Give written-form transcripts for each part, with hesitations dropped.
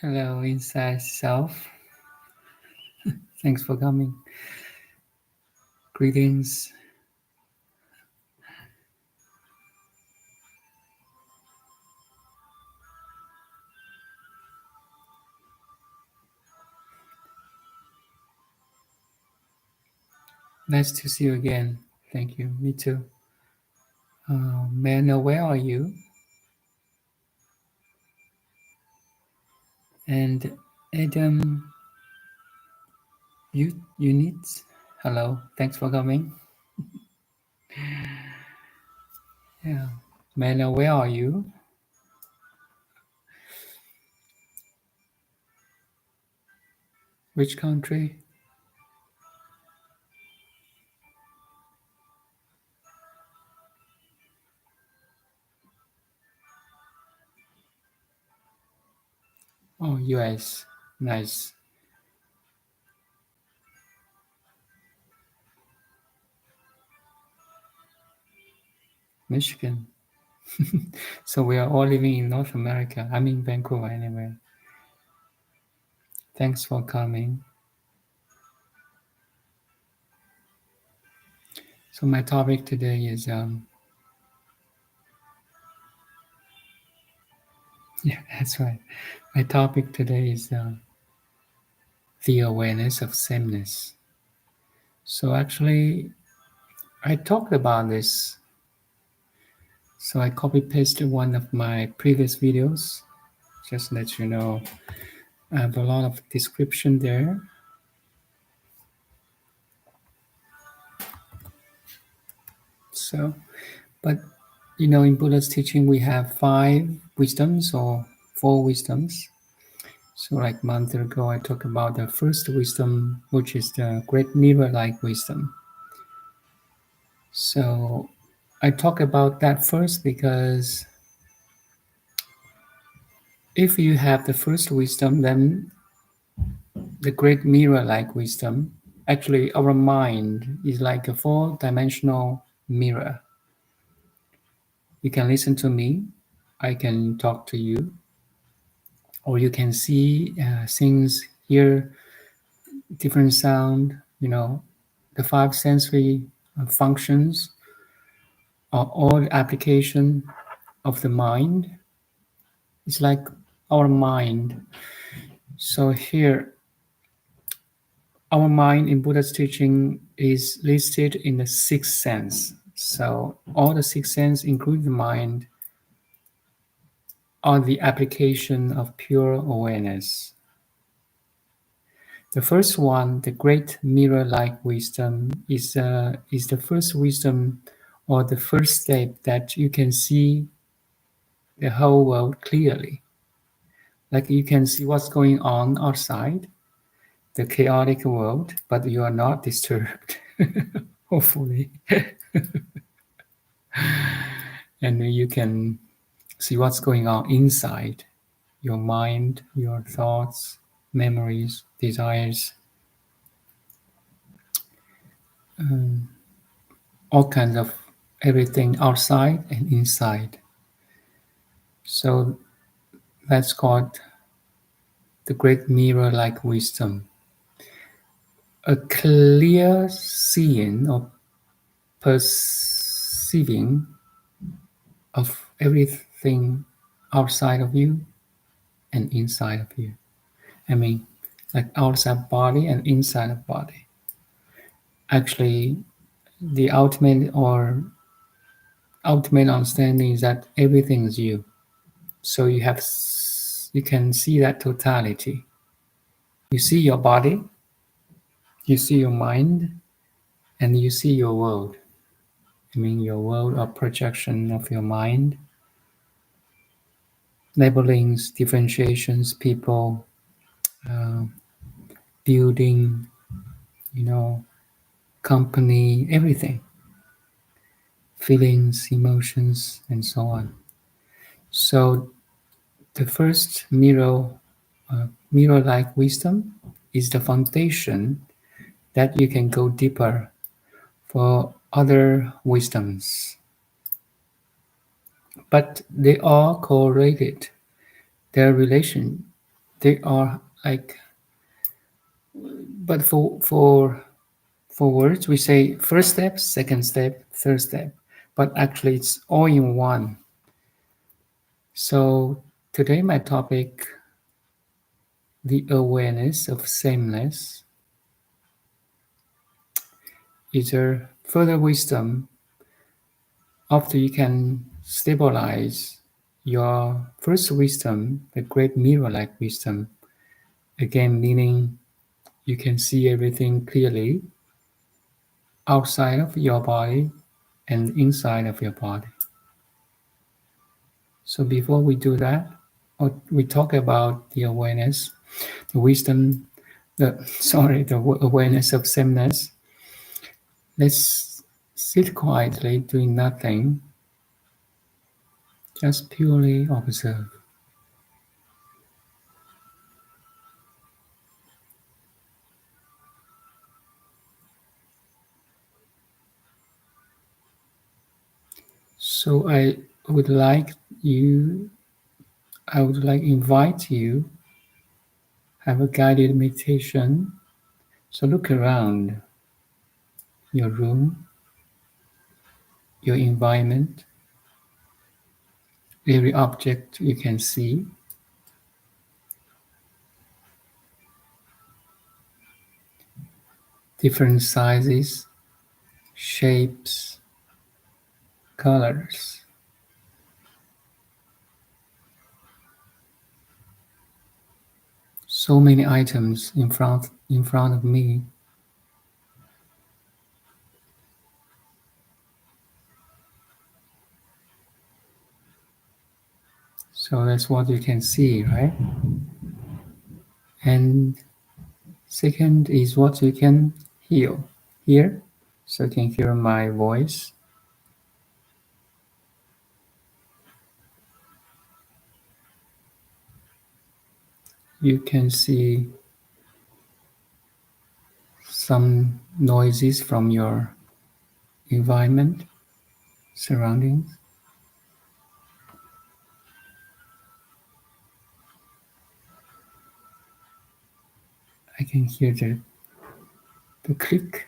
Hello, inside self. Thanks for coming. Greetings. Nice to see you again. Thank you. Me too. May I know where are you? And Adam, you need. Hello. Thanks for coming. Yeah. May I know where are you? Which country? Oh, U.S. Nice. Michigan. So we are all living in North America. I'm in Vancouver anyway. Thanks for coming. So my topic today is yeah, that's right. My topic today is the awareness of sameness. So actually, I talked about this. So I copy pasted one of my previous videos. Just to let you know, I have a lot of description there. So, but in Buddha's teaching, we have 5 wisdoms or 4 wisdoms. So like a month ago, I talked about the first wisdom, which is the great mirror-like wisdom. So I talk about that first because if you have the first wisdom, then the great mirror-like wisdom, actually our mind is like a 4-dimensional mirror. You can listen to me, I can talk to you, or you can see things, hear different sound, the 5 sensory functions are all application of the mind. It's like our mind. So here, our mind in Buddha's teaching is listed in the 6th sense. So all the 6 senses, including the mind, are the application of pure awareness. The first one, the great mirror-like wisdom, is the first wisdom or the first step that you can see the whole world clearly. Like you can see what's going on outside, the chaotic world, but you are not disturbed, hopefully. And you can see what's going on inside your mind, your thoughts, memories, desires, all kinds of everything outside and inside. So that's called the great mirror-like wisdom. A clear seeing or perceiving of everything outside of you and inside of you. I mean, like outside body and inside of body. Actually, the ultimate understanding is that everything is you. So you can see that totality. You see your body, you see your mind, and you see your world. I mean, your world or projection of your mind, labelings, differentiations, people, building, company, everything, feelings, emotions, and so on. So the first mirror-like wisdom is the foundation that you can go deeper for other wisdoms. But they are correlated. Their relation They are like, but for words we say first step, second step, third step, but actually it's all in one. So today my topic, the awareness of sameness, is a further wisdom after you can stabilize your first wisdom, the great mirror-like wisdom, again meaning you can see everything clearly outside of your body and inside of your body. So before we do that, or we talk about the awareness, the wisdom, the awareness of sameness. Let's sit quietly, doing nothing, just purely observe. So would like you, I would like invite you, have a guided meditation. So look around your room, your environment, every object you can see, different sizes, shapes, colors. So many items in front of me. So that's what you can see, right? And second is what you can hear. So you can hear my voice. You can see some noises from your environment, surroundings. I can hear the click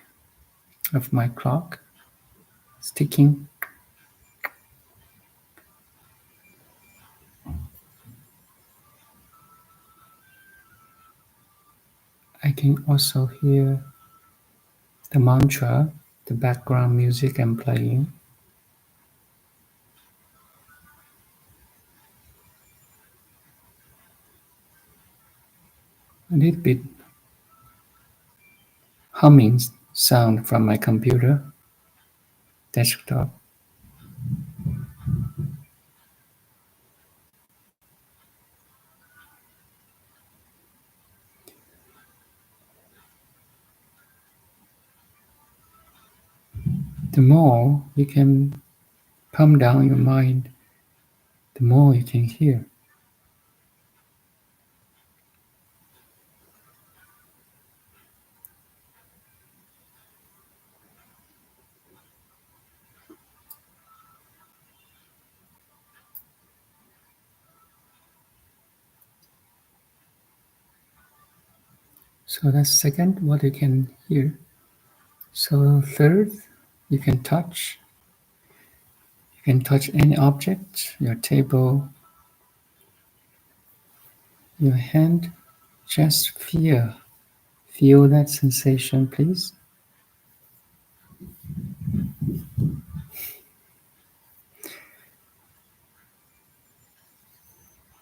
of my clock, it's ticking. I can also hear the mantra, the background music I'm playing. A little bit humming sound from my computer desktop. The more you can calm down your mind, the more you can hear. So that's second, what you can hear. So third, you can touch. You can touch any object, your table, your hand. Just feel that sensation, please.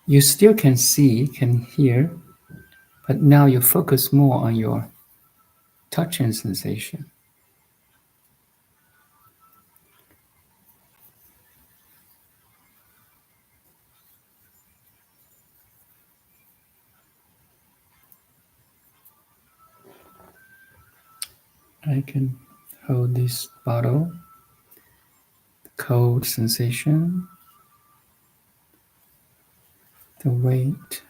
You still can see, can hear, but now you focus more on your touching sensation. I can hold this bottle, the cold sensation, the weight.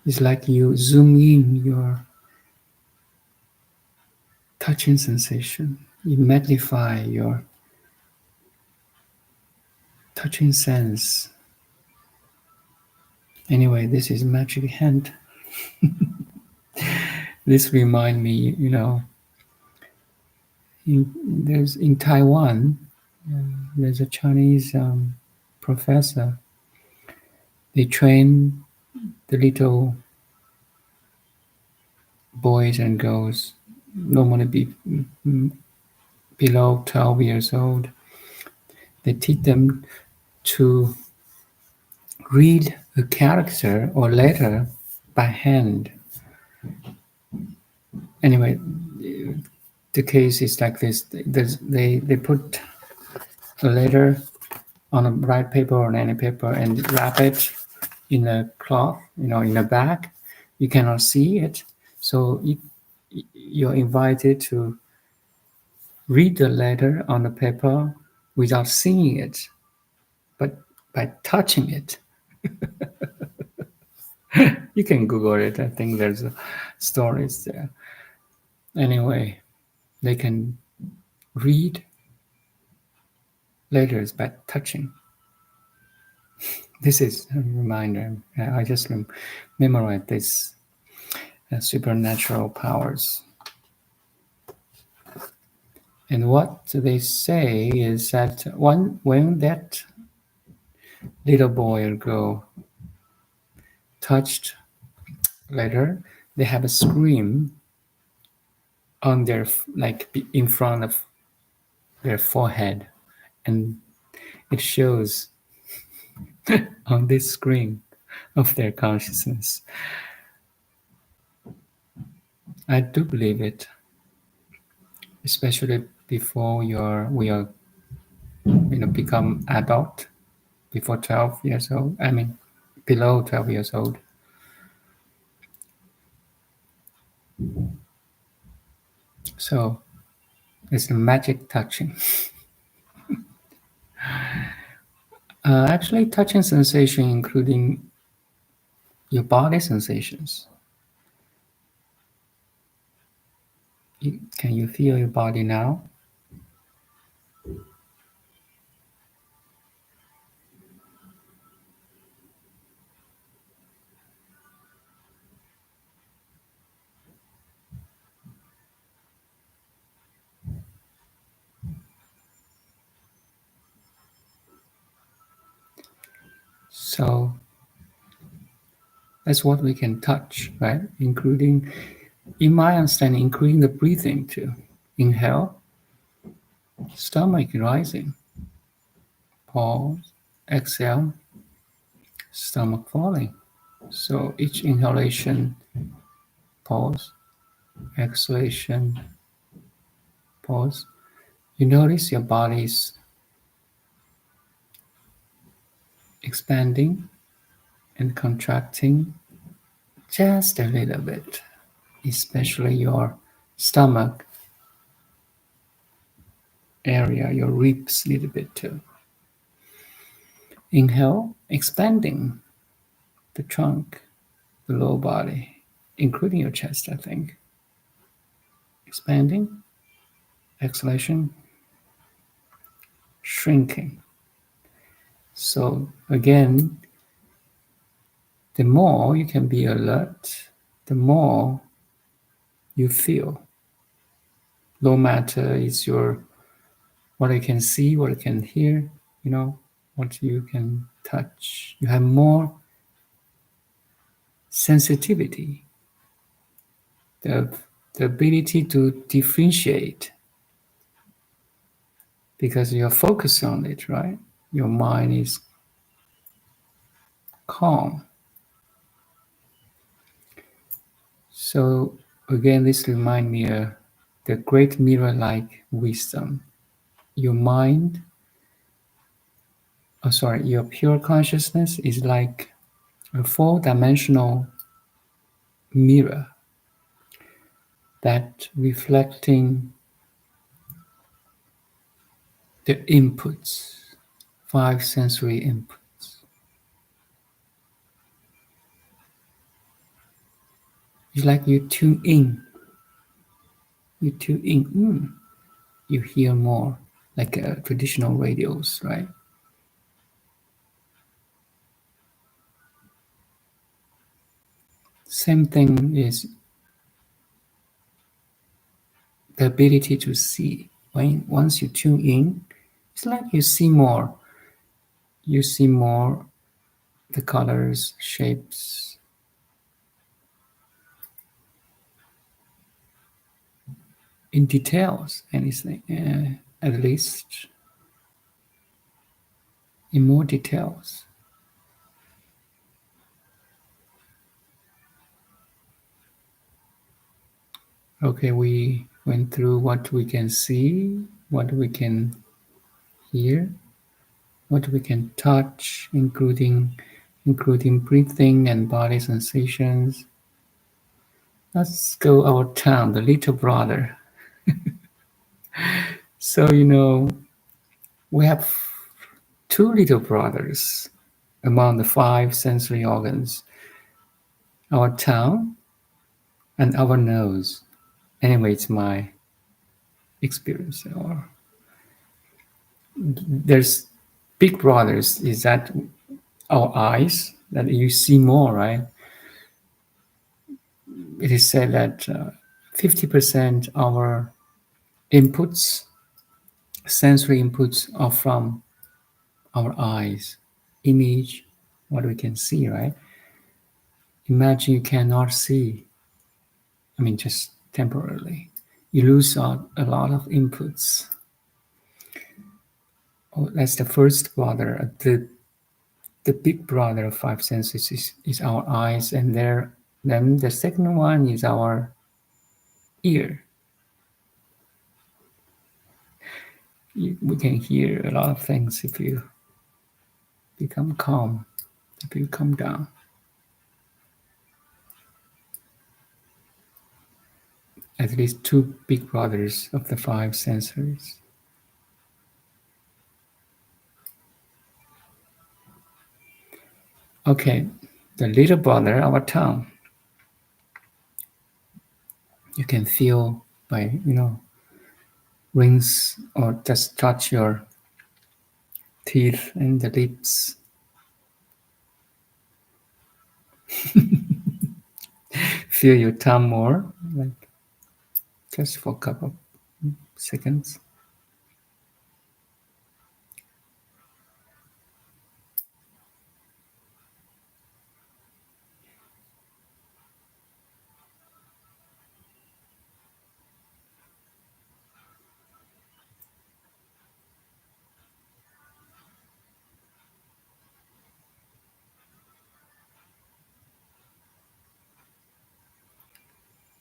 It's like you zoom in your touching sensation. You magnify your touching sense. Anyway, this is magic hand. This remind me, in Taiwan, there's a Chinese professor. They train the little boys and girls, normally below 12 years old. They teach them to read a character or letter by hand. Anyway, the case is like this. They put a letter on a bright paper or any paper and wrap it in a cloth, in a bag. You cannot see it. So you're invited to read the letter on the paper without seeing it, but by touching it. You can Google it. I think there's stories there. Anyway, they can read letters by touching. This is a reminder. I just memorize this supernatural powers. And what they say is that when that little boy or girl touched letter, they have a scream on their, like in front of their forehead, and it shows on this screen of their consciousness. I do believe it, especially before we are become adult, before 12 years old. I mean, below 12 years old. So it's a magic touching. Actually, touching sensation, including your body sensations. Can you feel your body now? So that's what we can touch, right? Including, in my understanding, including the breathing too. Inhale, stomach rising. Pause, exhale, stomach falling. So each inhalation, pause, exhalation, pause. You notice your body's expanding and contracting just a little bit, especially your stomach area, your ribs a little bit too. Inhale, expanding the trunk, the lower body, including your chest, I think. Expanding, exhalation, shrinking. So again, the more you can be alert, the more you feel. No matter it's what I can see, what I can hear, what you can touch. You have more sensitivity, the ability to differentiate, because you're focused on it, right? Your mind is calm. So again, this reminds me of the great mirror-like wisdom. Your mind, your pure consciousness is like a four-dimensional mirror that reflecting the inputs, five sensory inputs. It's like you tune in You tune in, you hear more, like traditional radios, right? Same thing is the ability to see. Once you tune in, it's like you see more. You see more the colors, shapes, in details, anything, at least in more details. Okay, we went through what we can see, what we can hear, what we can touch, including breathing and body sensations. Let's go our town, the little brother. So we have two little brothers among the five sensory organs: our tongue and our nose. Anyway, it's my experience. Or there's big brothers is that our eyes, that you see more, right? It is said that 50% our inputs, sensory inputs, are from our eyes. Image, what we can see, right? Imagine you cannot see. I mean, just temporarily. You lose out a lot of inputs. Oh, that's the first brother. The big brother of five senses is our eyes, and then the second one is our ear. We can hear a lot of things if you become calm, if you calm down. At least two big brothers of the five sensories. Okay, the little brother, our tongue. You can feel by, rinse or just touch your teeth and the lips. Feel your tongue more, like just for a couple of seconds.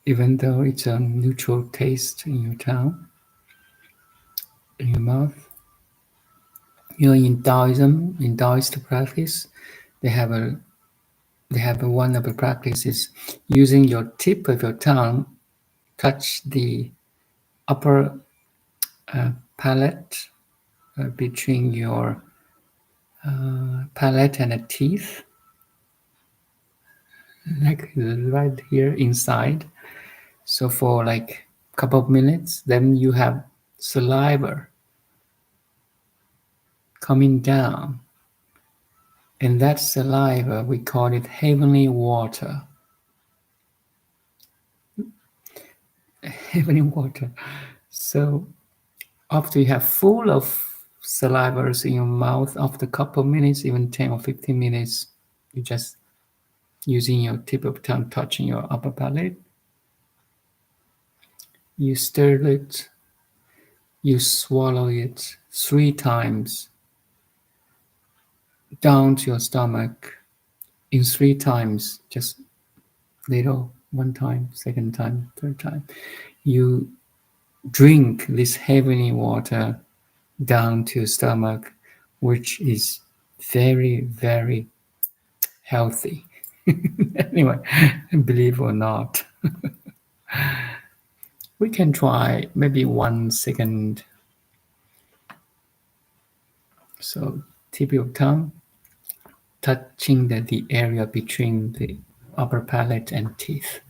Even though it's a neutral taste in your tongue, in your mouth. In Taoist practice, they have one of the practices using your tip of your tongue touch the upper palate between your palate and the teeth, like right here inside. So for like a couple of minutes, then you have saliva coming down. And that saliva, we call it heavenly water. Heavenly water. So after you have full of salivas in your mouth, after a couple of minutes, even 10 or 15 minutes, you just using your tip of tongue touching your upper palate. You stir it, you swallow it 3 times down to your stomach in 3 times, just little, 1 time, second time, third time. You drink this heavenly water down to your stomach, which is very, very healthy. Anyway, believe or not. We can try maybe 1 second. So tip of tongue touching the area between the upper palate and teeth.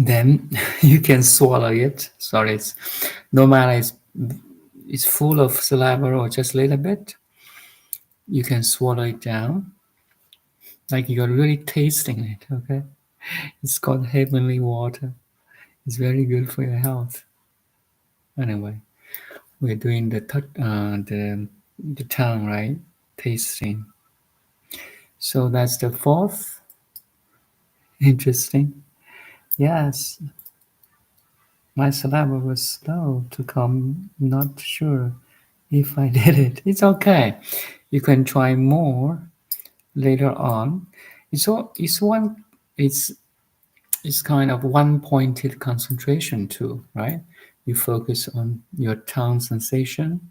Then you can swallow it. Sorry, it's no matter it's full of saliva or just a little bit. You can swallow it down, like you're really tasting it. Okay, it's called heavenly water. It's very good for your health. Anyway, we're doing the tongue, right? Tasting. So that's the fourth. Interesting. Yes, my saliva was slow to come. Not sure if I did it. It's okay. You can try more later on. It's one. It's kind of one-pointed concentration too, right? You focus on your tongue sensation.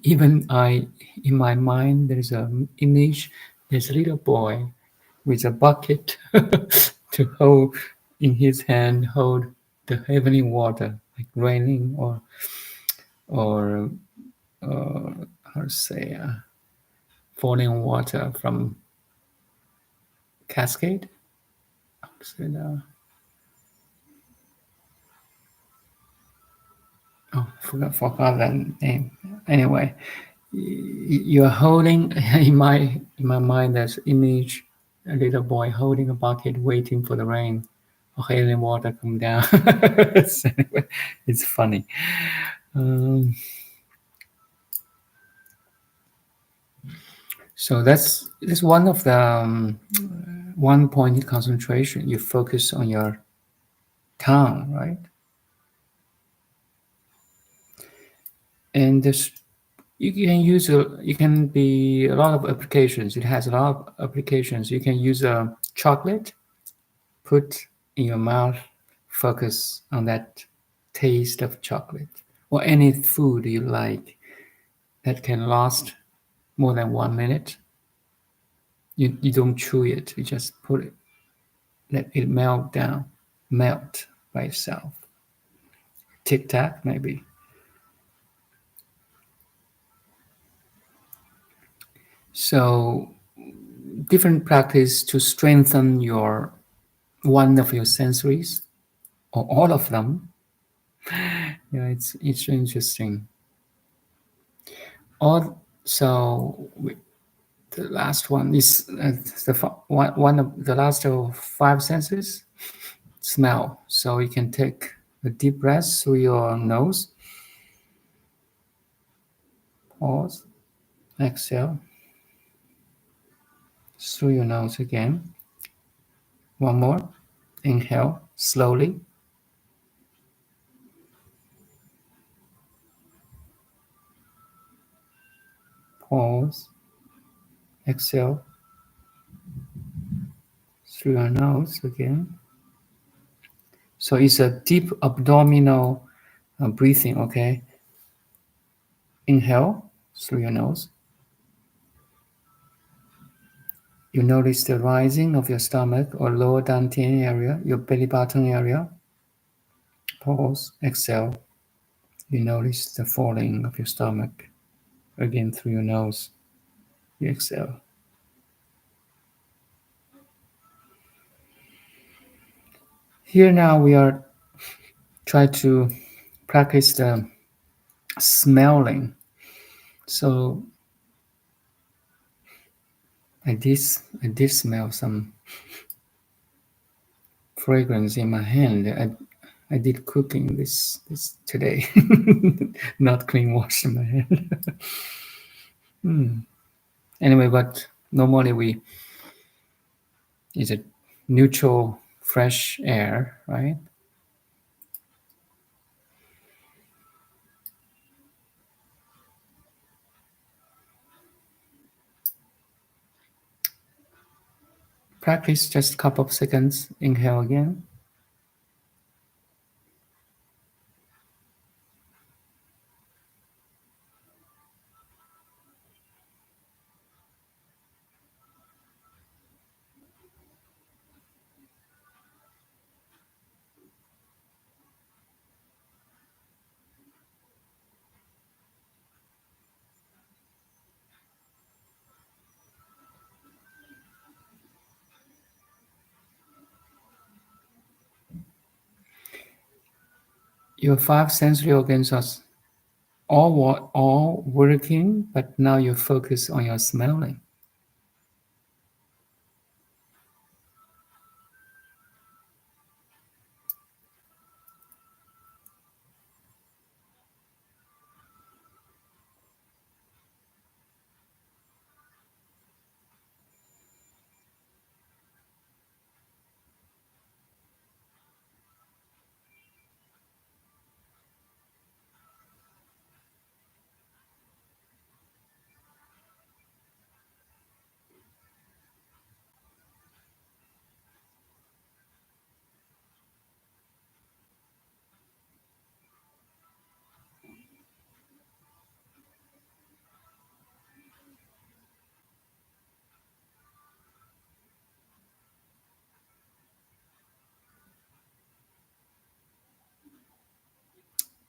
Even in my mind, there's an image. There's a little boy with a bucket to hold in his hand, hold the heavenly water, like raining or how to say falling water from cascade. How to say that? Oh, forgot that name. Anyway, you're holding in my mind. There's image a little boy holding a bucket, waiting for the rain or healing water come down. So anyway, it's funny. Um, so that's one of the one point concentration. You focus on your tongue, right? And this you can be a lot of applications. It has a lot of applications. You can use a chocolate, put in your mouth, focus on that taste of chocolate, or any food you like that can last more than 1 minute. You don't chew it, you just put it, let it melt by itself. Tic tac, maybe. So, different practice to strengthen your one of your sensories or all of them. Yeah, it's interesting. Also, the last one is one of the last of five senses, smell. So you can take a deep breath through your nose, pause, exhale through your nose again. One more, inhale slowly, pause, exhale through your nose again. So it's a deep abdominal breathing, okay? Inhale through your nose. You notice the rising of your stomach or lower dantian area, your belly button area. Pause, exhale. You notice the falling of your stomach again through your nose. You exhale. Here now we are trying to practice the smelling. So I did smell some fragrance in my hand. I did cooking this today, not clean wash in my hand. Anyway, but normally we is a neutral, fresh air, right? Practice just a couple of seconds. Inhale again. Your five sensory organs are all working, but now you focus on your smelling.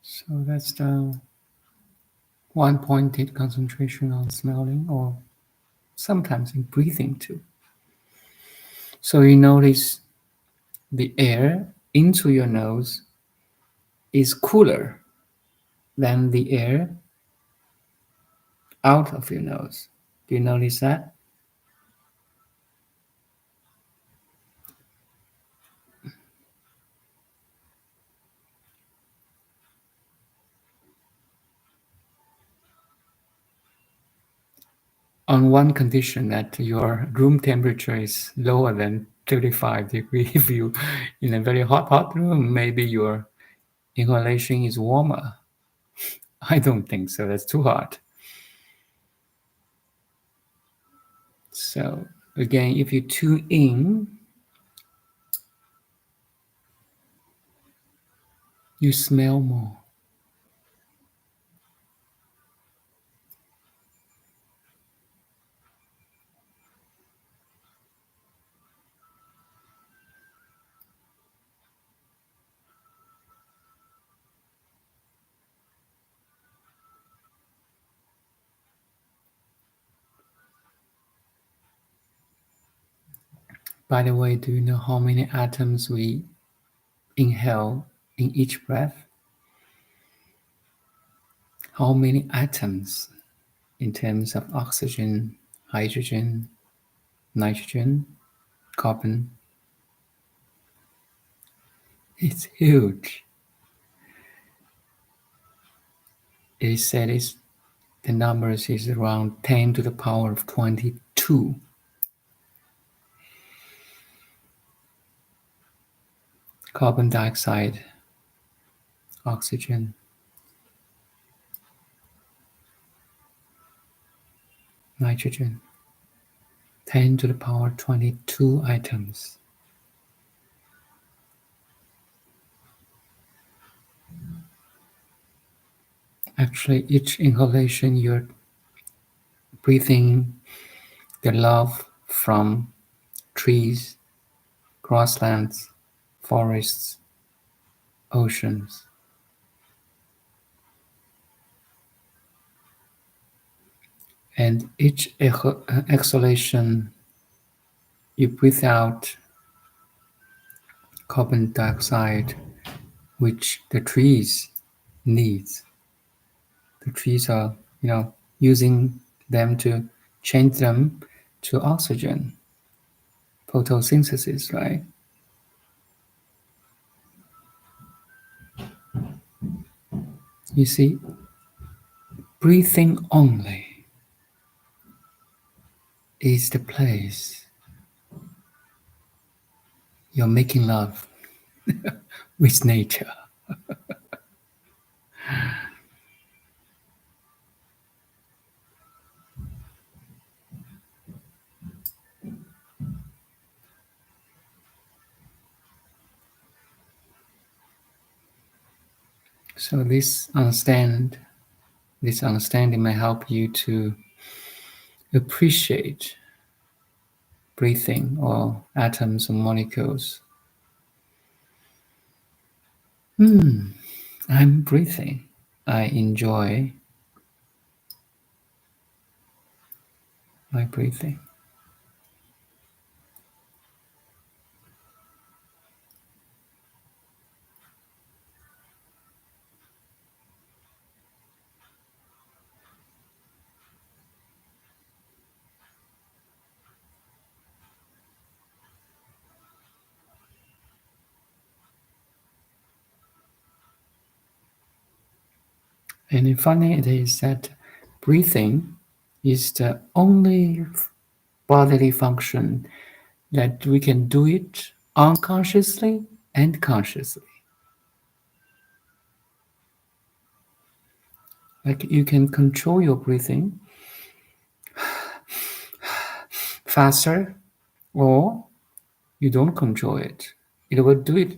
So that's the one-pointed concentration on smelling, or sometimes in breathing too. So you notice the air into your nose is cooler than the air out of your nose. Do you notice that? On one condition, that your room temperature is lower than 35 degrees. If you in a very hot room, maybe your inhalation is warmer. I don't think so. That's too hot. So again, if you tune in, you smell more. By the way, do you know how many atoms we inhale in each breath? How many atoms in terms of oxygen, hydrogen, nitrogen, carbon? It's huge. It is said the numbers is around 10 to the power of 22. Carbon dioxide, oxygen, nitrogen, 10 to the power 22 items. Actually, each inhalation you're breathing the love from trees, grasslands, forests, oceans. And each exhalation, you breathe out carbon dioxide, which the trees need. The trees are, using them to change them to oxygen. Photosynthesis, right? You see, breathing only is the place you're making love with nature. So this understanding may help you to appreciate breathing or atoms or molecules. I'm breathing. I enjoy my breathing. And funny it is that breathing is the only bodily function that we can do it unconsciously and consciously. Like you can control your breathing faster, or you don't control it. It will do it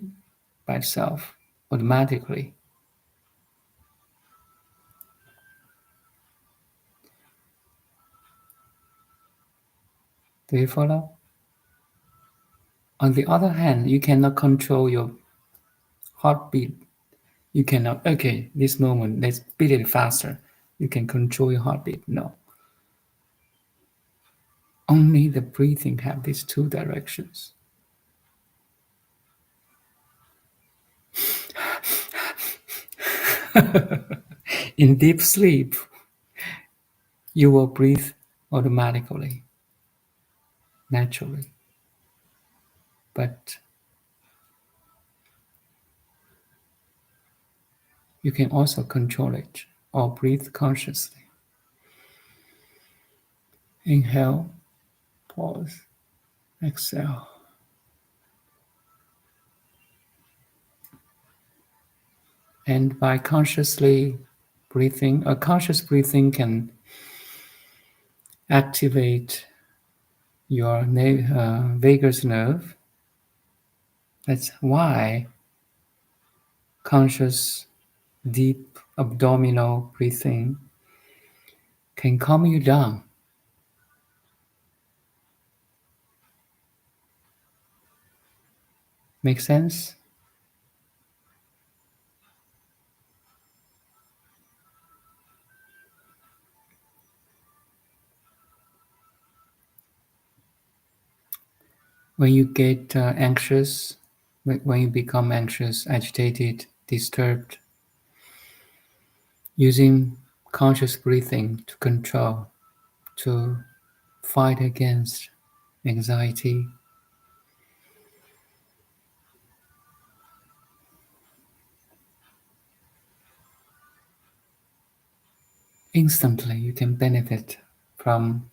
by itself automatically. Do you follow? On the other hand, you cannot control your heartbeat. You cannot, okay, this moment, let's beat it faster. You can control your heartbeat. No. Only the breathing have these two directions. In deep sleep, you will breathe automatically, naturally. But you can also control it or breathe consciously. Inhale, pause, exhale. And by consciously breathing, a conscious breathing can activate your vagus nerve. That's why conscious, deep abdominal breathing can calm you down. Make sense? When you get anxious, when you become anxious, agitated, disturbed, using conscious breathing to control, to fight against anxiety, instantly you can benefit from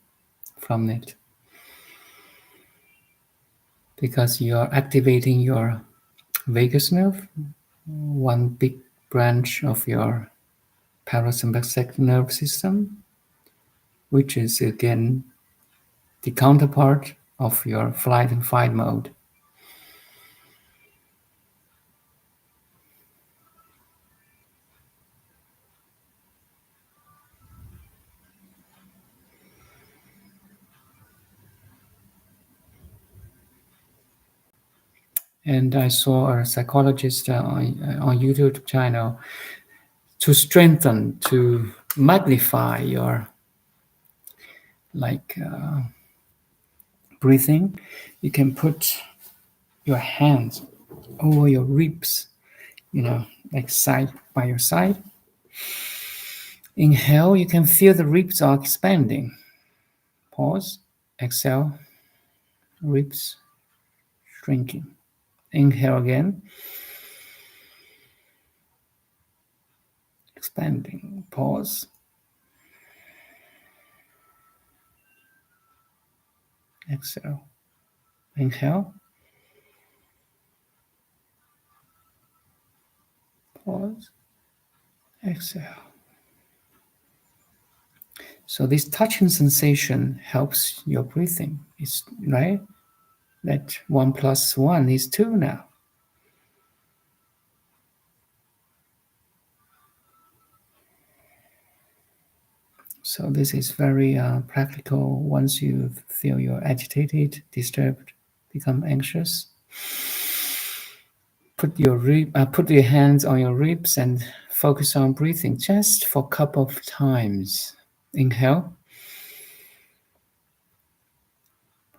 it because you are activating your vagus nerve, one big branch of your parasympathetic nerve system, which is again the counterpart of your flight and fight mode. And I saw a psychologist on YouTube channel to strengthen, to magnify your like breathing. You can put your hands over your ribs, like side by your side. Inhale, you can feel the ribs are expanding. Pause. Exhale, ribs shrinking. Inhale again, expanding. Pause. Exhale. Inhale. Pause. Exhale. So this touching sensation helps your breathing. It's right that 1 + 1 is 2 now. So this is very practical. Once you feel you're agitated, disturbed, become anxious, put your hands on your ribs and focus on breathing just for a couple of times. Inhale,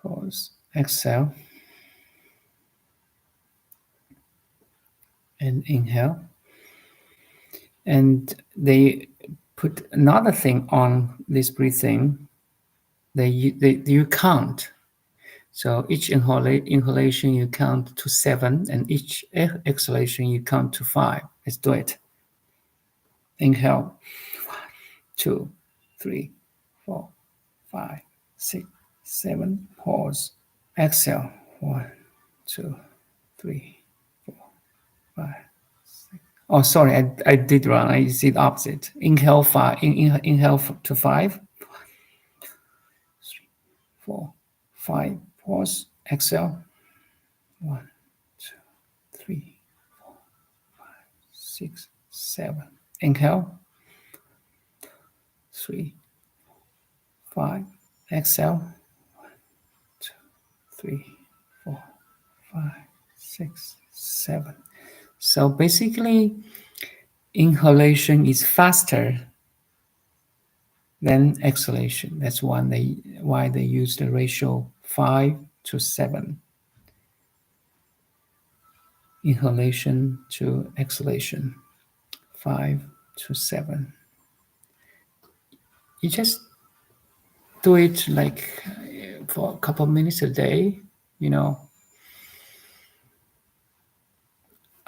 pause, exhale, and inhale. And they put another thing on this breathing. You count. So each inhalation you count to 7, and each exhalation you count to 5. Let's do it. Inhale, 2, 3, 4, 5, 6, 7. Pause. Exhale, 1, 2, 3, 4, 5. Oh, sorry, I did wrong. I did opposite. Inhale 5. Inhale to 5. 3, 4, 5. Pause. Exhale. 1, 2, 3, 4, 5, 6, 7. Inhale. 3, 5. Exhale. 1, 2, 3, 4, 5, 6, 7. So basically, inhalation is faster than exhalation. That's why they use the ratio 5 to 7. Inhalation to exhalation, 5 to 7. You just do it like for a couple of minutes a day, you know.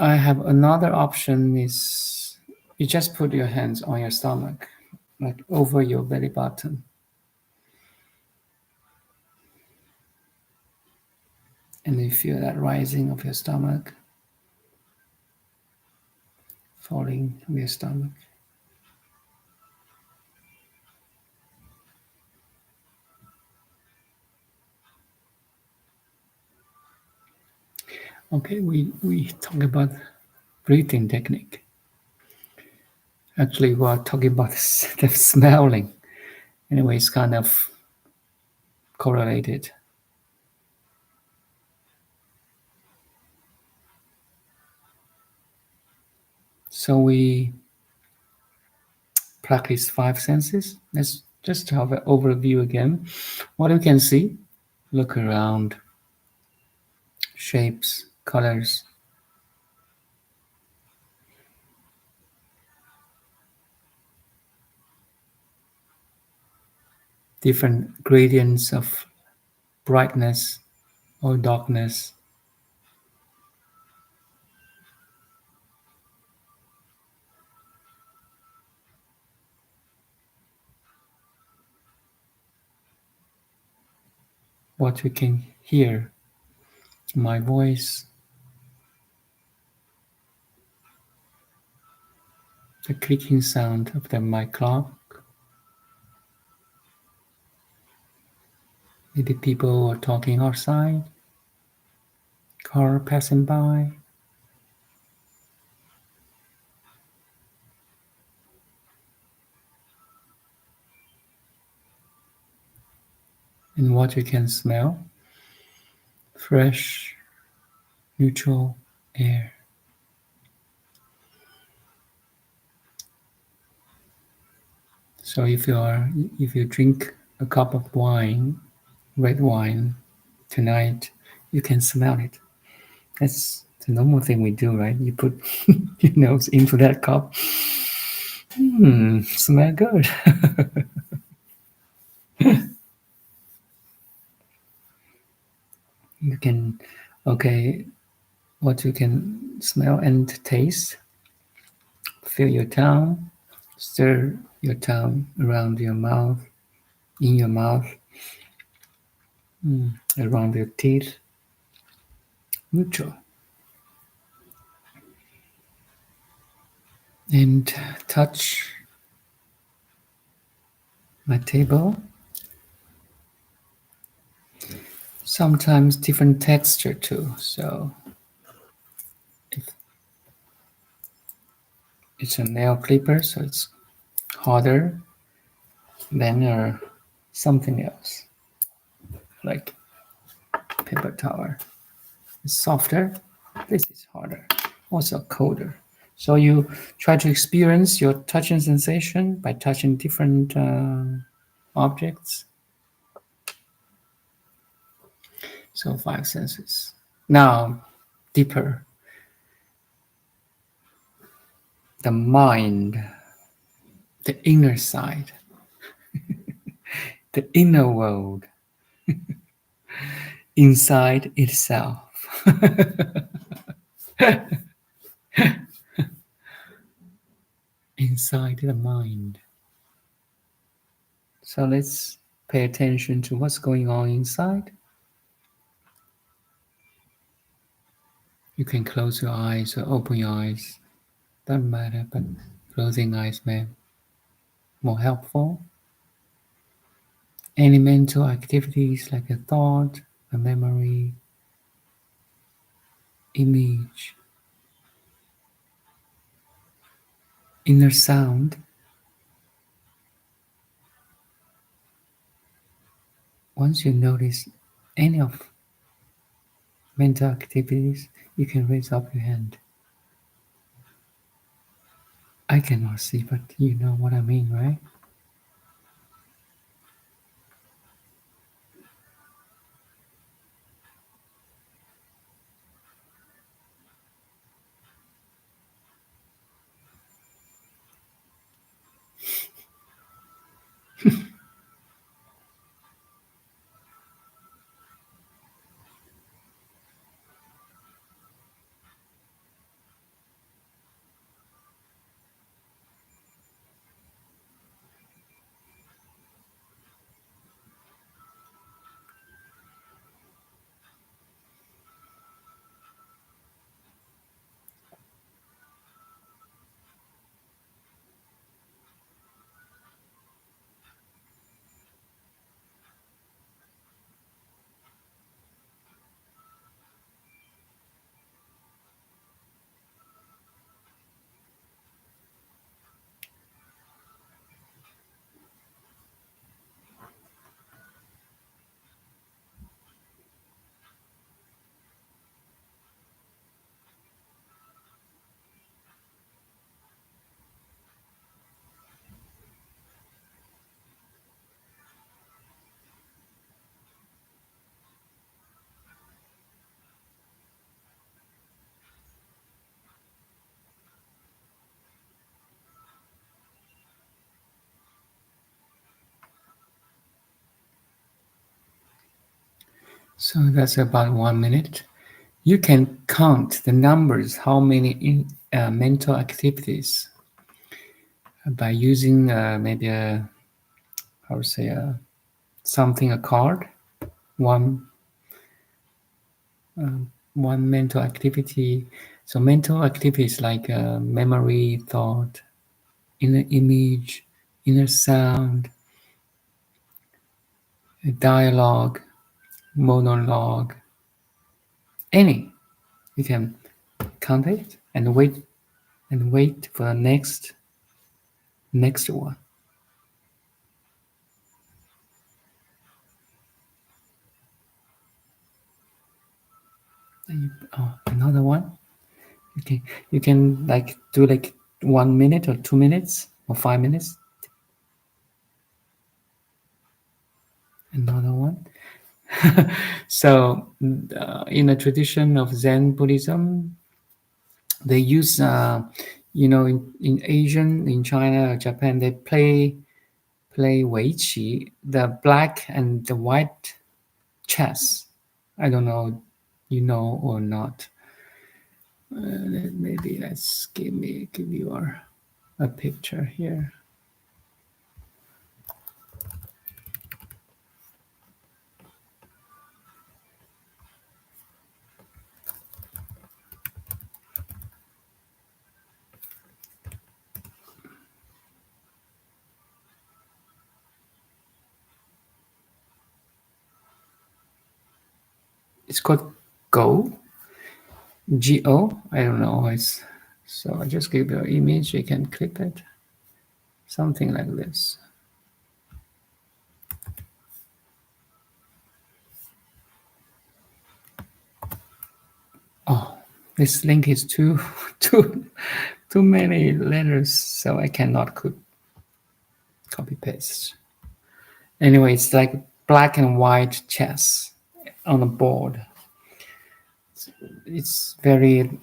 I have another option is you just put your hands on your stomach, like over your belly button. And you feel that rising of your stomach, falling of your stomach. Okay, we talk about breathing technique. Actually, we're talking about the smelling. Anyway, it's kind of correlated. So we practice 5 senses. Let's just have an overview again. What you can see, look around, shapes, colors. Different gradients of brightness or darkness. What we can hear, my voice, the clicking sound of my clock. Maybe people are talking outside, car passing by. And what you can smell, fresh, neutral air. So if you drink a cup of wine, red wine, tonight, you can smell it. That's the normal thing we do, right? You put your nose into that cup. Smell good. You can, okay, what you can smell and taste. Feel your tongue, stir your tongue around your mouth, in your mouth, around your teeth. Neutral. And touch my table. Sometimes different texture too. So if it's a nail clipper, so it's harder than something else, like paper towel. It's softer. This is harder, also colder. So you try to experience your touching sensation by touching different objects. So 5 senses. Now, deeper. The mind, the inner side, the inner world, inside itself. inside the mind. So let's pay attention to what's going on inside. You can close your eyes or open your eyes. Doesn't matter, but closing eyes may be more helpful. Any mental activities like a thought, a memory, image, inner sound. Once you notice any of mental activities, you can raise up your hand. I cannot see, but you know what I mean, right? So that's about 1 minute. You can count the numbers, how many mental activities by using maybe a card, one one mental activity. So mental activities like memory, thought, inner image, inner sound, dialogue, monologue, any. You can count it and wait for the next one. Another one. Okay, you can like do like 1 minute or 2 minutes or 5 minutes. Another one. So, in a tradition of Zen Buddhism, they use, in Asian, in China or Japan, they play weiqi, the black and the white chess. I don't know, you know or not. Maybe let's give you a picture here. It's called Go. Go. I don't know. So I just give you an image. You can click it. Something like this. Oh, this link is too many letters, so I cannot copy paste. Anyway, it's like black and white chess on a board. It's very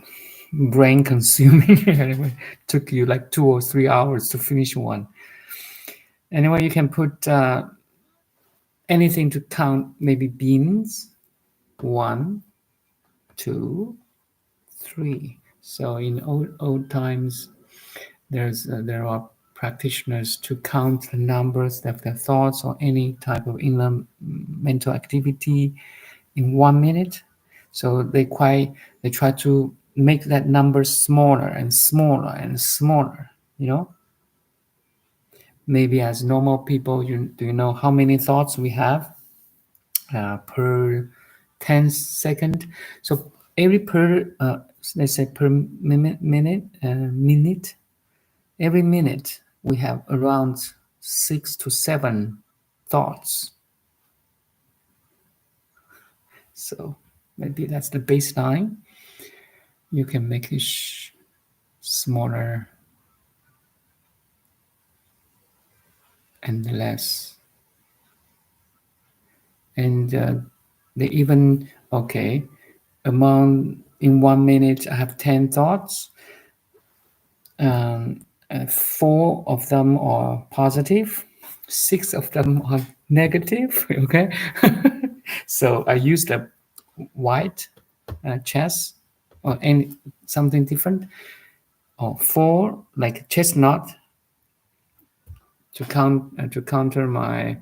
brain consuming. Anyway, took you like 2 or 3 hours to finish one. Anyway, you can put anything to count, maybe beans. 1, 2, 3. So in old times, There are practitioners to count the numbers of their thoughts or any type of inner mental activity in 1 minute. So they try to make that number smaller and smaller and smaller. Maybe as normal people, do you know how many thoughts we have per 10 second? So every let's say per minute, every minute we have around 6 to 7 thoughts. So maybe that's the baseline. You can make it smaller and less. And they even, in 1 minute I have 10 thoughts. 4 of them are positive, 6 of them are negative. Okay. So I use the white chess or something different, or 4 like chestnut to counter my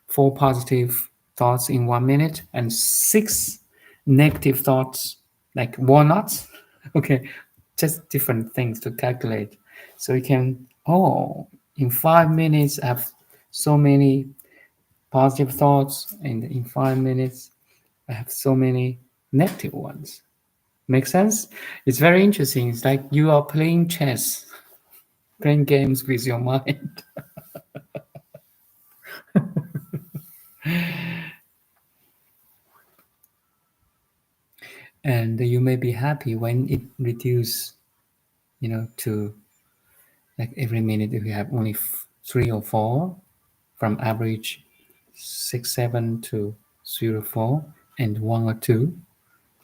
4 positive thoughts in 1 minute, and 6 negative thoughts like walnuts. Okay, just different things to calculate. So you can, in 5 minutes I have so many positive thoughts, and in 5 minutes I have so many negative ones. Make sense? It's very interesting. It's like you are playing chess, playing games with your mind. And you may be happy when it reduces, to like every minute if you have only 3 or 4, from average 6, 7 to 0, 4, and 1 or 2,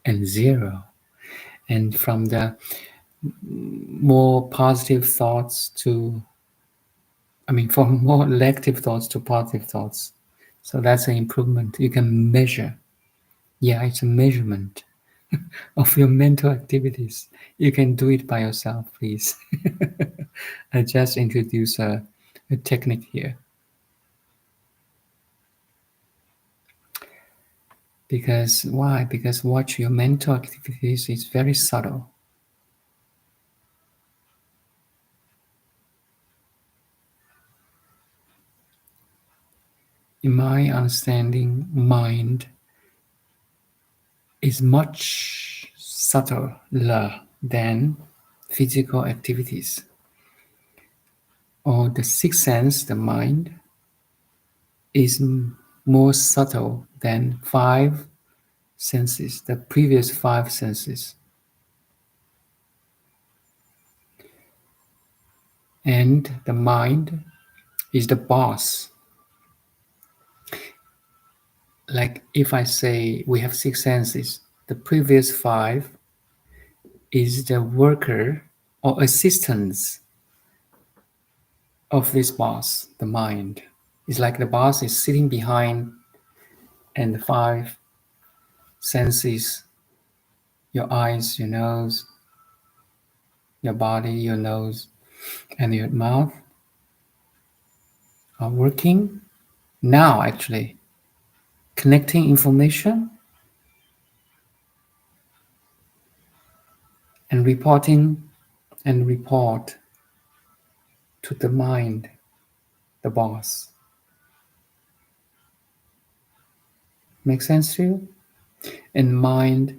and 0. And from the more positive thoughts from more negative thoughts to positive thoughts. So that's an improvement. You can measure. Yeah, it's a measurement of your mental activities. You can do it by yourself, please. I just introduce a technique here. Because why? Because watch your mental activities is very subtle. In my understanding, mind is much subtler than physical activities. Or the sixth sense, the mind, is more subtle than 5 senses, the previous 5 senses. And the mind is the boss. Like if I say we have 6 senses, the previous 5 is the worker or assistants of this boss, the mind. It's like the boss is sitting behind, and the 5 senses, your eyes, your nose, your body, your nose, and your mouth, are working now, actually, connecting information and report to the mind, the boss. Make sense to you? And mind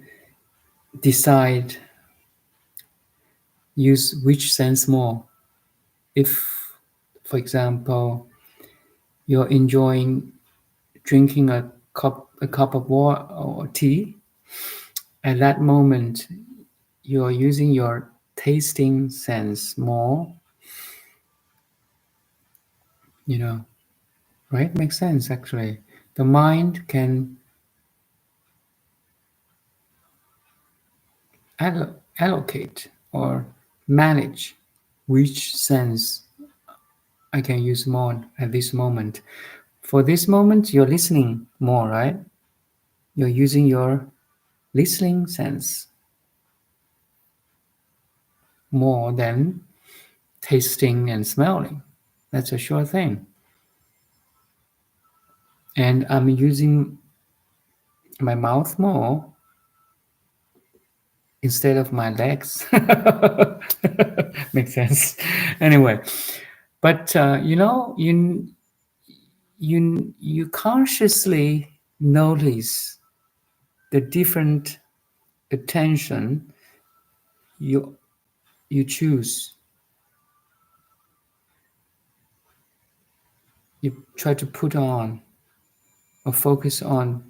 use which sense more. If, for example, you're enjoying drinking a cup of water or tea, at that moment you're using your tasting sense more, right? Makes sense, actually. The mind can allocate or manage which sense I can use more at this moment. For this moment, you're listening more, right? You're using your listening sense more than tasting and smelling. That's a sure thing. And I'm using my mouth more instead of my legs. Makes sense. Anyway, but you consciously notice the different attention you choose. You try to put on or focus on,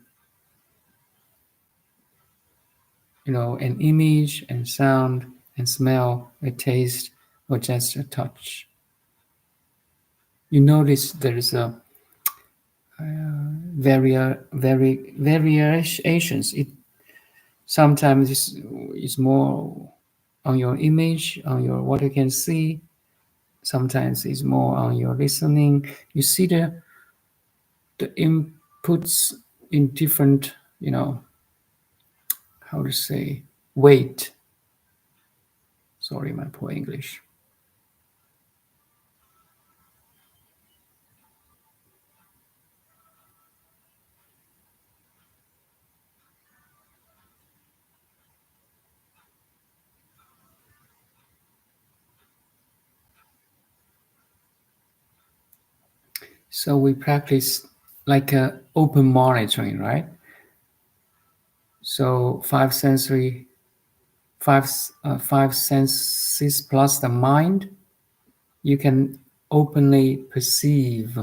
an image and sound and smell, a taste, or just a touch. You notice there is a variations. It sometimes is more on your image, on your what you can see. Sometimes it's more on your listening. You see the inputs in different, how to say, weight. Sorry, my poor English. So we practice like a open monitoring, right? So five senses plus the mind, you can openly perceive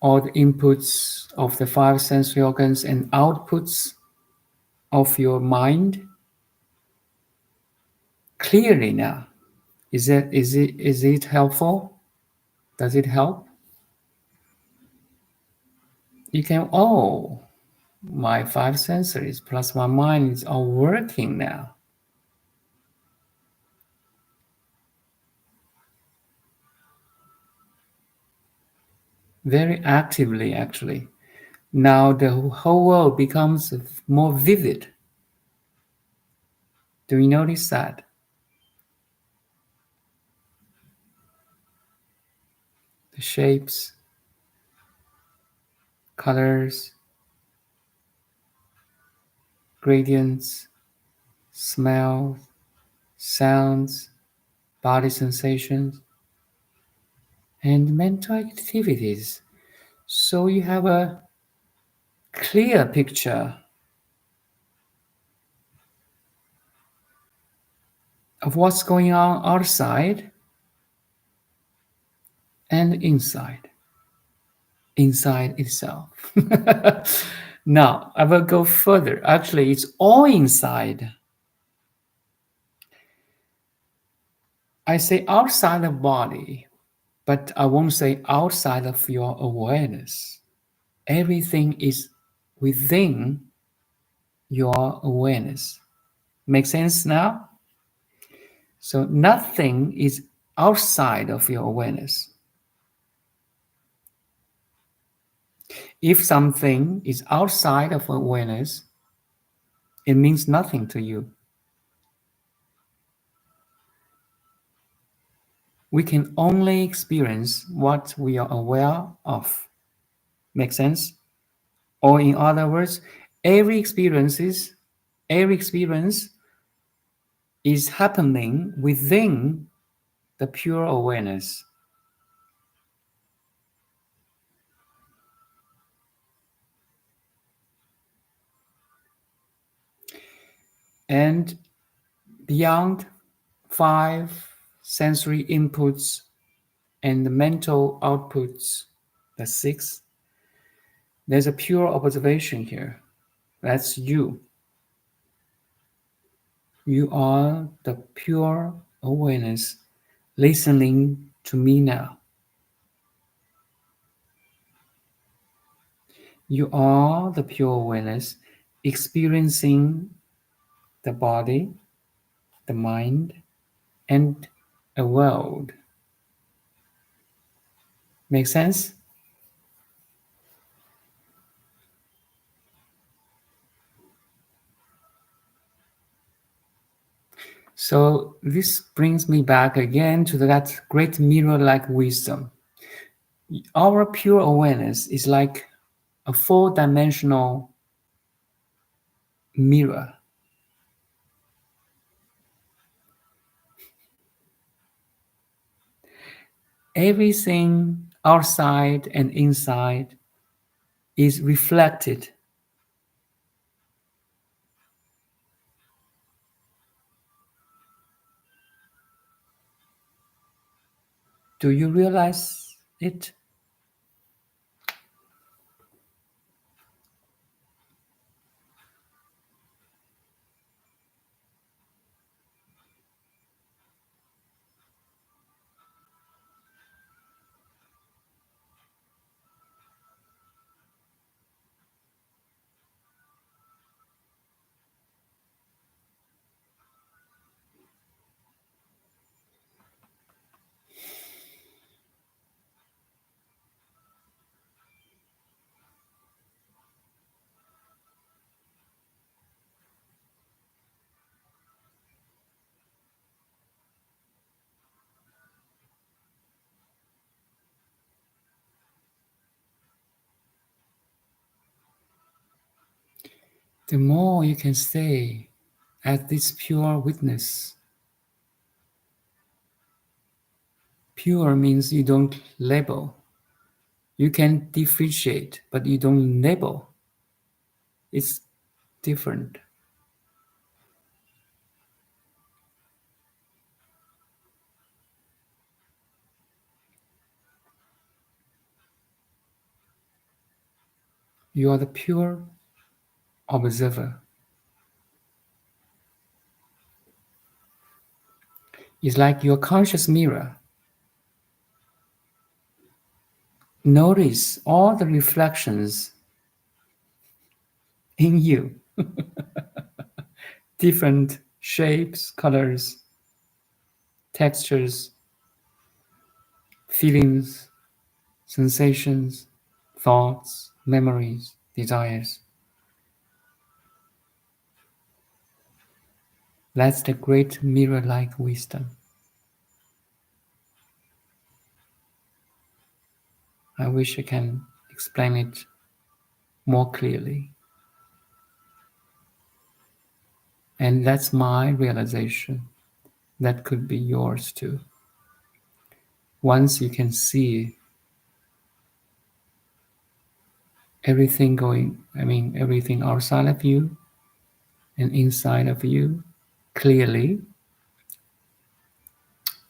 all the inputs of the five sensory organs and outputs of your mind clearly now. Is it helpful? Does it help? You can, my five sensories plus my mind is all working now. Very actively, actually. Now the whole world becomes more vivid. Do you notice that? The shapes, colors, gradients, smells, sounds, body sensations, and mental activities. So you have a clear picture of what's going on outside and inside itself. Now, I will go further. Actually, it's all inside. I say outside the body, but I won't say outside of your awareness. Everything is within your awareness. Make sense now? So nothing is outside of your awareness. If something is outside of awareness, it means nothing to you. We can only experience what we are aware of. Make sense? Or in other words, every experience is happening within the pure awareness. And beyond five sensory inputs and the mental outputs, the six, there's a pure observation here. That's you. You are the pure awareness listening to me now. You are the pure awareness experiencing the body, the mind, and a world. Make sense? So this brings me back again to that great mirror-like wisdom. Our pure awareness is like a four-dimensional mirror. Everything outside and inside is reflected. Do you realize it? The more you can stay at this pure witness. Pure means you don't label. You can differentiate, but you don't label. It's different. You are the pure observer. It's like your conscious mirror. Notice all the reflections in you, different shapes, colors, textures, feelings, sensations, thoughts, memories, desires. That's the great mirror-like wisdom. I wish I can explain it more clearly. And that's my realization. That could be yours too. Once you can see everything outside of you and inside of you clearly,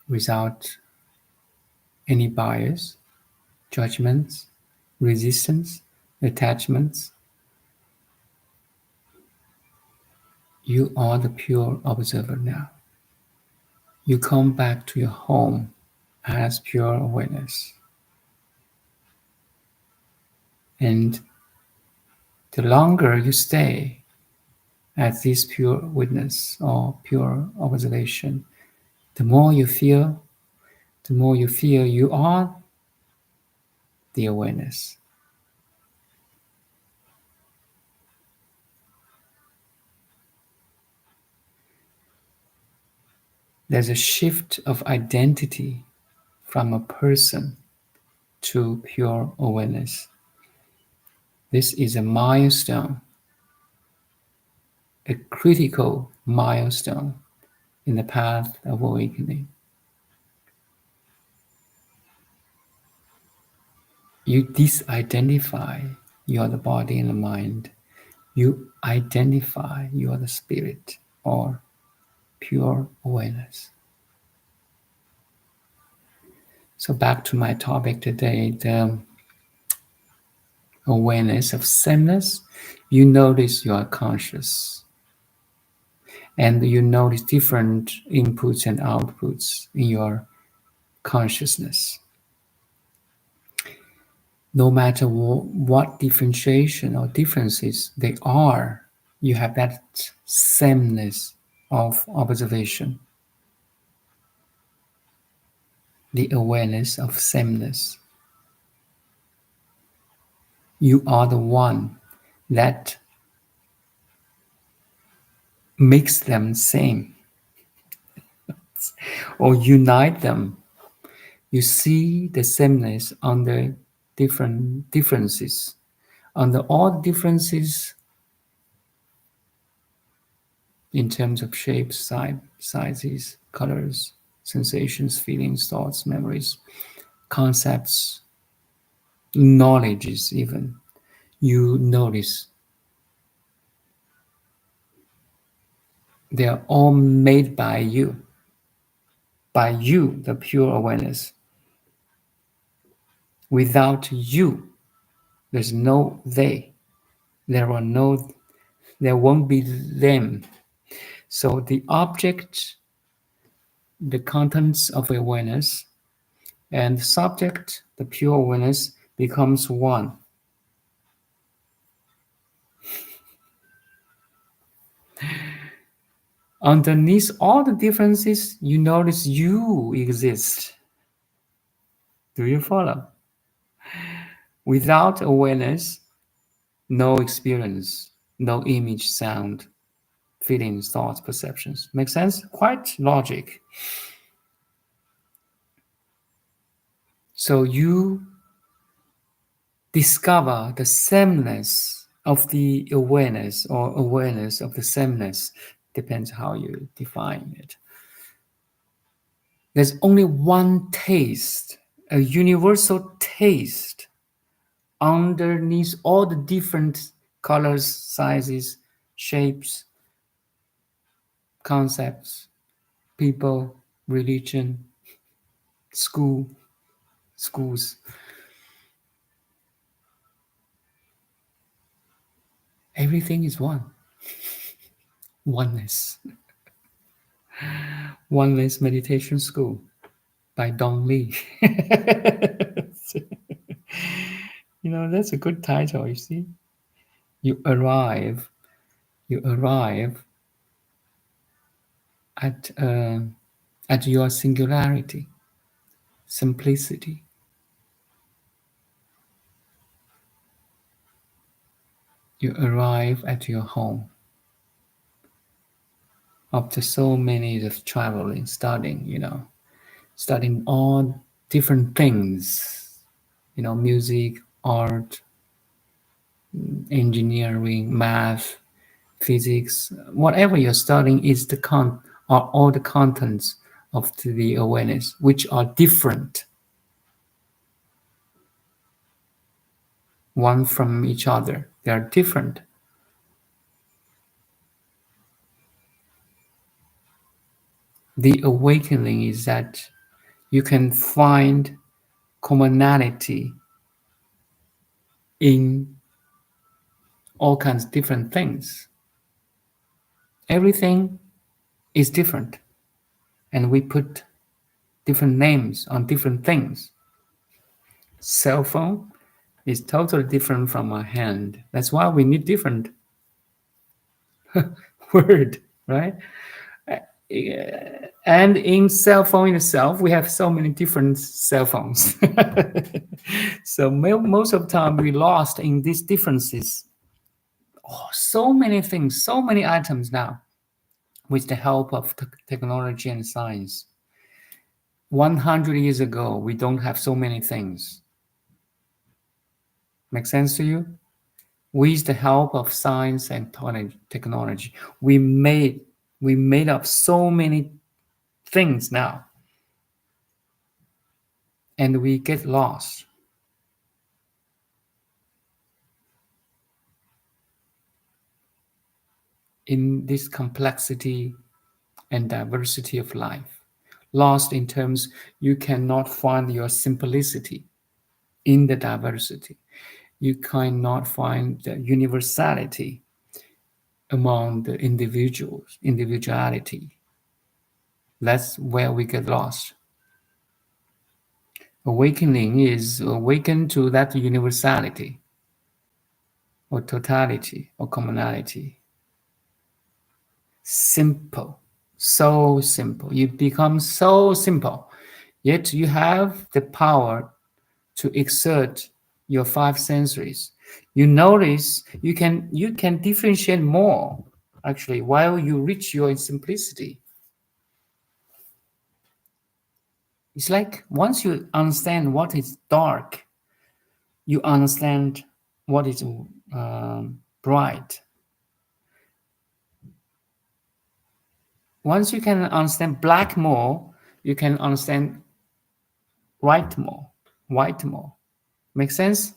without any bias, judgments, resistance, attachments, you are the pure observer now. You come back to your home as pure awareness. And the longer you stay at this pure witness or pure observation, the more you feel you are the awareness. There's a shift of identity from a person to pure awareness. This is a milestone, a critical milestone in the path of awakening. You disidentify you are the body and the mind. You identify you are the spirit or pure awareness. So back to my topic today, the awareness of sameness. You notice you are conscious. And you notice different inputs and outputs in your consciousness. No matter what differentiation or differences they are, you have that sameness of observation, the awareness of sameness. You are the one that makes them same. or unite them. You see the sameness under different differences. Under all differences in terms of shapes, sizes, colors, sensations, feelings, thoughts, memories, concepts, knowledges even, you notice they are all made by you, the pure awareness. Without you, there's no they. There won't be them. So the object, the contents of awareness, and the subject, the pure awareness, becomes one. Underneath all the differences, you notice you exist. Do you follow? Without awareness, no experience, no image, sound, feelings, thoughts, perceptions. Make sense? Quite logic. So you discover the sameness of the awareness, or awareness of the sameness, depends how you define it. There's only one taste, a universal taste, underneath all the different colors, sizes, shapes, concepts, people, religion, schools. Everything is one. Oneness. Oneness Meditation School by Dong Lee. That's a good title, you see. You arrive at your singularity, simplicity. You arrive at your home. After so many years of traveling, studying all different things, music, art, engineering, math, physics, whatever you're studying are all the contents of the awareness, which are different one from each other. They are different. The awakening is that you can find commonality in all kinds of different things. Everything is different, and we put different names on different things. Cell phone is totally different from a hand. That's why we need different word, right? And in cell phone itself, we have so many different cell phones. So most of the time we lost in these differences. So many things, so many items now, with the help of technology and science. 100 years ago, we don't have so many things. Make sense to you? With the help of science and technology, we made up so many things now, and we get lost in this complexity and diversity of life. Lost in terms you cannot find your simplicity in the diversity. You cannot find the universality among the individuality. That's where we get lost. Awakening is awaken to that universality, or totality, or commonality. Simple, so simple. You become so simple, yet you have the power to exert your five sensories. You notice you can differentiate more, actually, while you reach your simplicity. It's like once you understand what is dark, you understand what is bright. Once you can understand black more, you can understand white more. Make sense?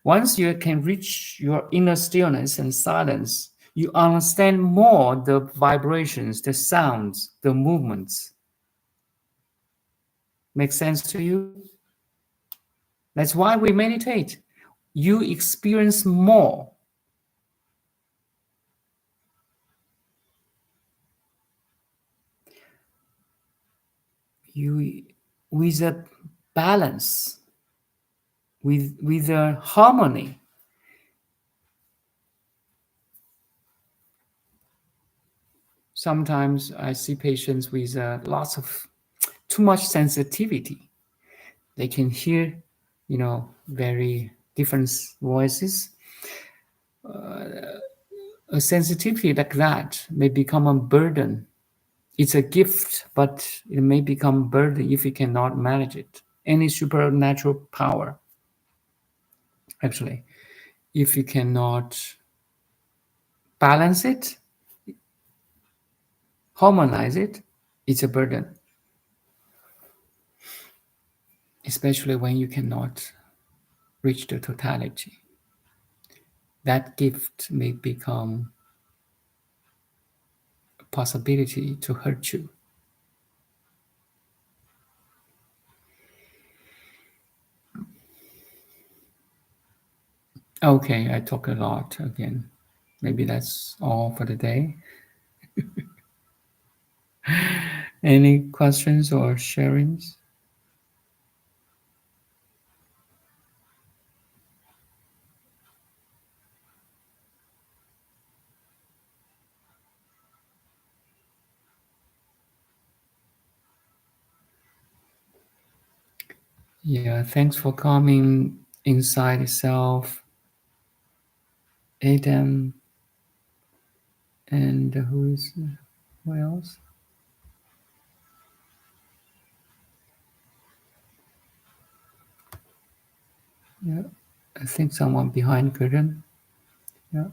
Once you can reach your inner stillness and silence, you understand more the vibrations, the sounds, the movements. Make sense to you? That's why we meditate. You experience more. You with a balance, with a harmony. Sometimes I see patients with lots of too much sensitivity. They can hear, very different voices. A sensitivity like that may become a burden. It's a gift, but it may become a burden if you cannot manage it. Any supernatural power, actually, if you cannot balance it, harmonize it, it's a burden. Especially when you cannot reach the totality. That gift may become a possibility to hurt you. Okay, I talk a lot again. Maybe that's all for the day. Any questions or sharings? Yeah, thanks for coming inside itself. Adam, and who else? Yeah, I think someone behind curtain. Yeah.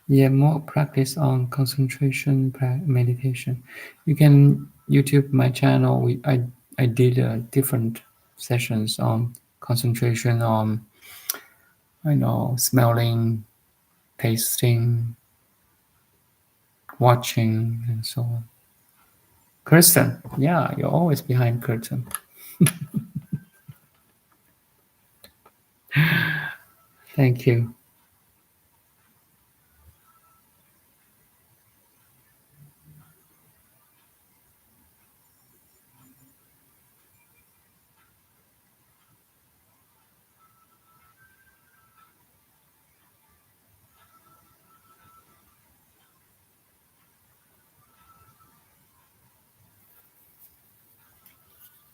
Yeah, more practice on concentration meditation. You can YouTube my channel. I did different sessions on concentration on smelling, tasting, watching, and so on. Kirsten, yeah, you're always behind curtain. Thank you.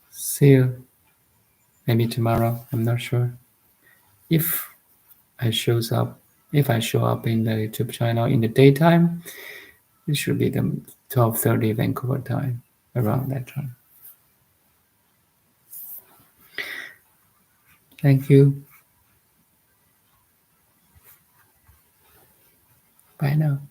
See you maybe tomorrow. I'm not sure. If if I show up in the YouTube channel in the daytime, it should be the 12:30 Vancouver time, around that time. Thank you. Bye now.